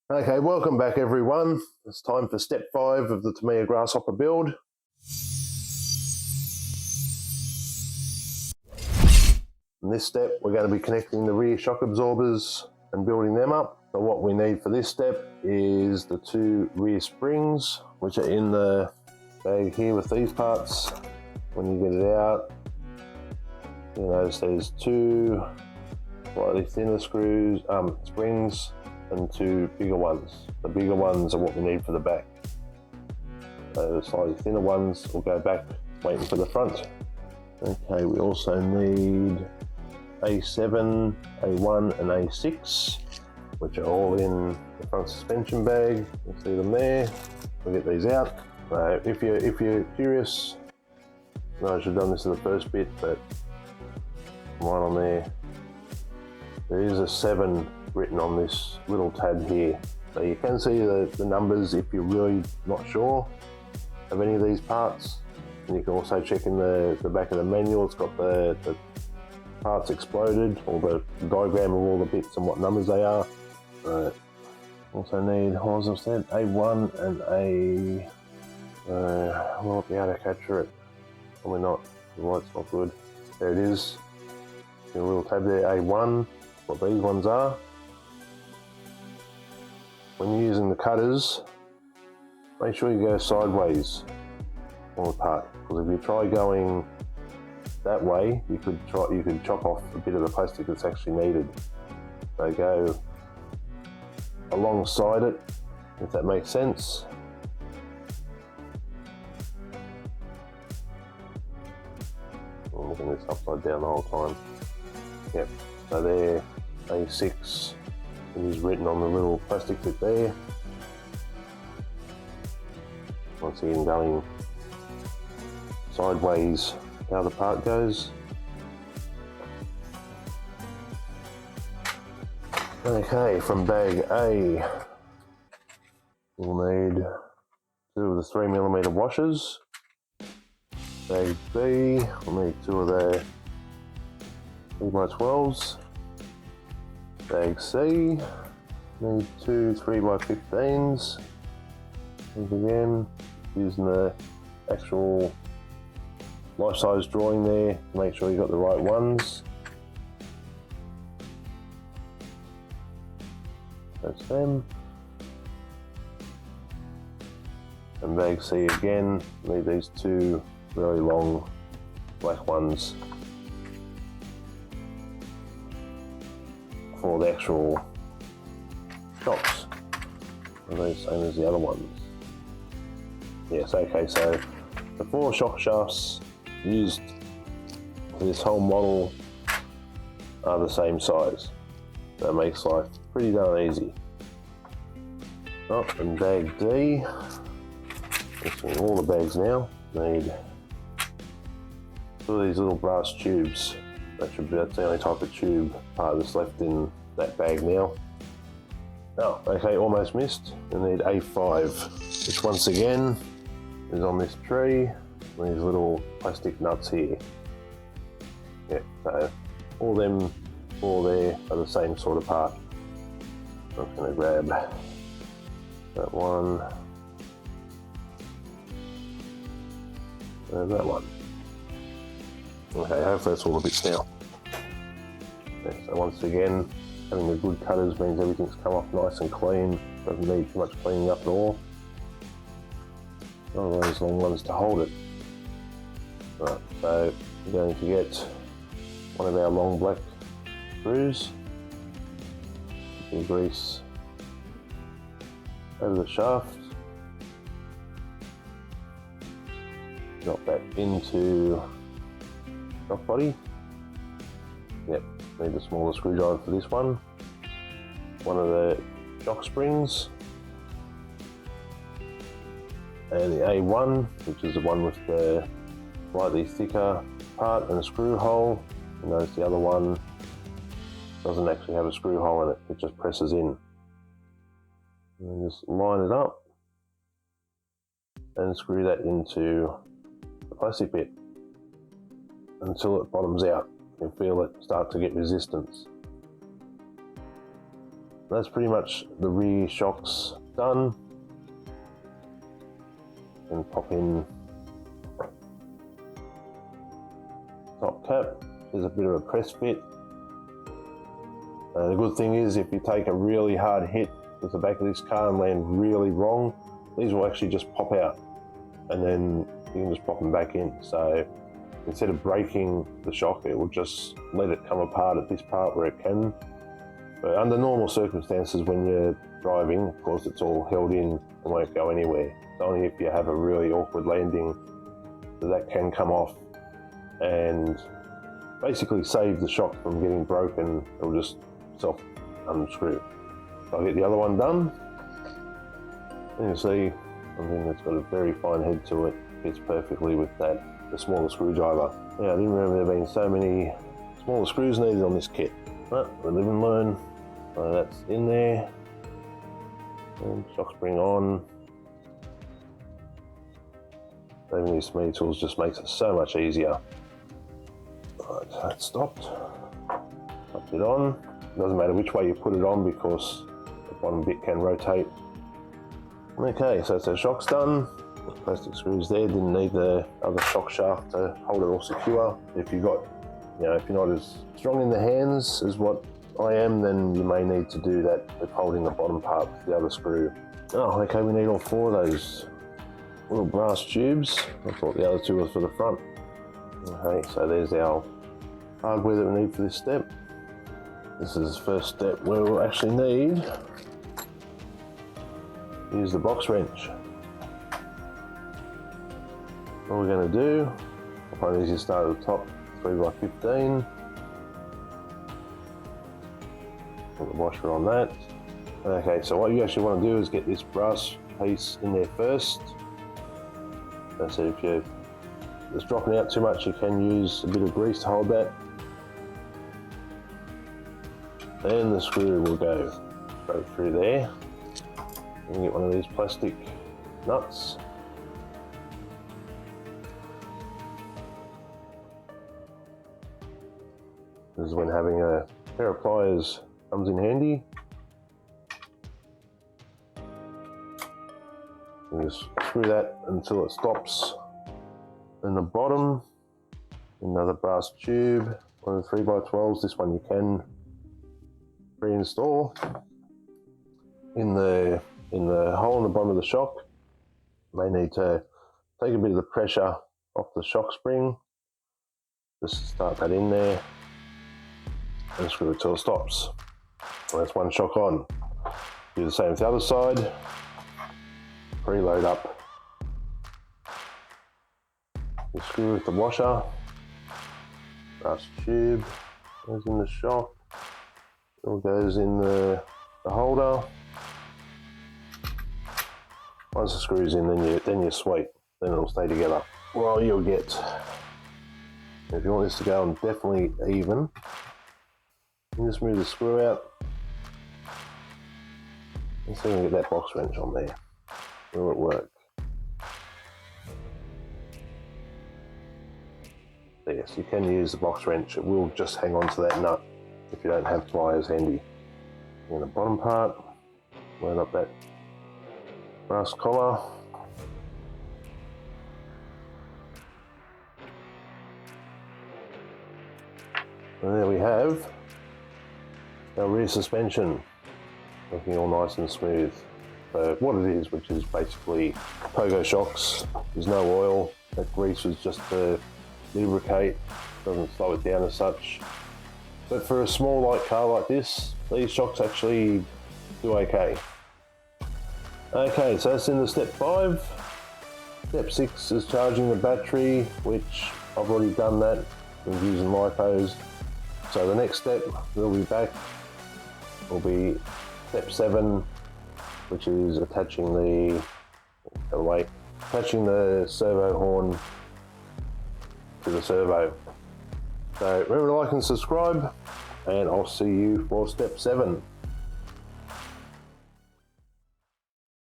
Okay, welcome back everyone. It's time for step 5 of the Tamiya Grasshopper build. In this step, we're going to be connecting the rear shock absorbers and building them up. So what we need for this step is the 2 rear springs, which are in the bag here with these parts. When you get it out, you notice there's 2 slightly thinner springs and 2 bigger ones. The bigger ones are what we need for the back. So the slightly thinner ones will go back waiting for the front. Okay, we also need A7, A1 and A6, which are all in the front suspension bag. You see them there. We'll get these out. If you're curious, I should have done this in the first bit, but right on there, there is a 7 written on this little tab here. So you can see the numbers if you're really not sure of any of these parts. And you can also check in the back of the manual, it's got the parts exploded, or the diagram of all the bits and what numbers they are. Also need, what was I said, A1 and A... I won't be able to capture it. Probably not, the light's not good. There it is. A little tab there, A1, what these ones are. When you're using the cutters, make sure you go sideways on the part, because if you try going that way, you could chop off a bit of the plastic that's actually needed. So go alongside it, if that makes sense. I'm looking at this upside down the whole time. Yep, so there, A6 is written on the little plastic bit there. Once again, going sideways how the part goes. Okay, from bag A, we'll need 2 of the 3mm washers. Bag B, we'll need 2 of the 3x12s. Bag C, need 2 3x15s. And again, using the actual life-size drawing there to make sure you got the right ones. That's them. And bag C again, need these 2 really long black ones for the actual shocks. Are they the same as the other ones? Yes, okay, so the 4 shock shafts used for this whole model are the same size. That makes life pretty darn easy. Oh, and bag D, mixing all the bags now, need 2 of these little brass tubes. That's the only type of tube part that's left in that bag now. Oh, okay, almost missed. We need A5, which once again is on this tree. These little plastic nuts here. Yeah, so all them 4 there are the same sort of part. I'm just going to grab that one and that one. Okay, hopefully that's all the bits now. Okay, so once again, having the good cutters means everything's come off nice and clean. Doesn't need too much cleaning up at all. One of those long ones to hold it. Right, so we're going to get one of our long black screws. You grease over the shaft. Drop that into shock body. Yep, need a smaller screwdriver for this one. One of the shock springs. And the A1, which is the one with the slightly thicker part and a screw hole. You notice the other one doesn't actually have a screw hole in it, it just presses in. And just line it up and screw that into the plastic bit until it bottoms out. You can feel it start to get resistance. That's pretty much the rear shocks done. And pop in top cap. There's a bit of a press fit. The good thing is, if you take a really hard hit with the back of this car and land really wrong, these will actually just pop out, and then you can just pop them back in. So instead of breaking the shock, it will just let it come apart at this part where it can. But under normal circumstances, when you're driving, of course, it's all held in and won't go anywhere. It's only if you have a really awkward landing that can come off and basically save the shock from getting broken. It'll just self unscrew. So I'll get the other one done. And you see, I mean, it's got a very fine head to it. Fits perfectly with the smaller screwdriver. Yeah, I didn't remember there being so many smaller screws needed on this kit. But we live and learn. So that's in there. And shock spring on. Saving these SME tools just makes it so much easier. Right, so that's stopped. Popped it on. It doesn't matter which way you put it on because the bottom bit can rotate. Okay, so the shock's done. Plastic screws there, didn't need the other shock shaft to hold it all secure. If you've got, if you're not as strong in the hands as what I am, then you may need to do that with holding the bottom part with the other screw. Oh, okay, we need all 4 of those little brass tubes. I thought the other 2 were for the front. Okay, so there's our hardware that we need for this step. This is the first step where we'll actually need to use the box wrench. What we're going to do, I'll probably easier start at the top, 3x15. Put the washer on that. Okay, so what you actually want to do is get this brass piece in there first. So if it's dropping out too much, you can use a bit of grease to hold that. Then the screw will go straight through there. You can get one of these plastic nuts. This is when having a pair of pliers comes in handy. You just screw that until it stops. In the bottom, another brass tube, one of the 3x12s. This one you can pre-install. In the hole in the bottom of the shock, you may need to take a bit of the pressure off the shock spring. Just start that in there and screw it till it stops. So that's one shock on. Do the same with the other side. Preload up the screw with the washer. Brass tube goes in the shock. It all goes in the holder. Once the screw's in, then you're sweet. Then it'll stay together. Well, you'll get, if you want this to go on definitely even, you just move the screw out. And see if we can get that box wrench on there. Will it work? Yes, you can use the box wrench. It will just hang on to that nut if you don't have pliers handy. In the bottom part, load up that brass collar. And there we have our rear suspension, looking all nice and smooth. So what it is, which is basically pogo shocks, there's no oil, that grease was just to lubricate, doesn't slow it down as such. But for a small light car like this, these shocks actually do okay. Okay, so that's into step 5. Step 6 is charging the battery, which I've already done that, been using LiPos. So the next step, we'll be back, will be step 7, which is attaching the servo horn to the servo. So remember to like and subscribe, and I'll see you for step 7.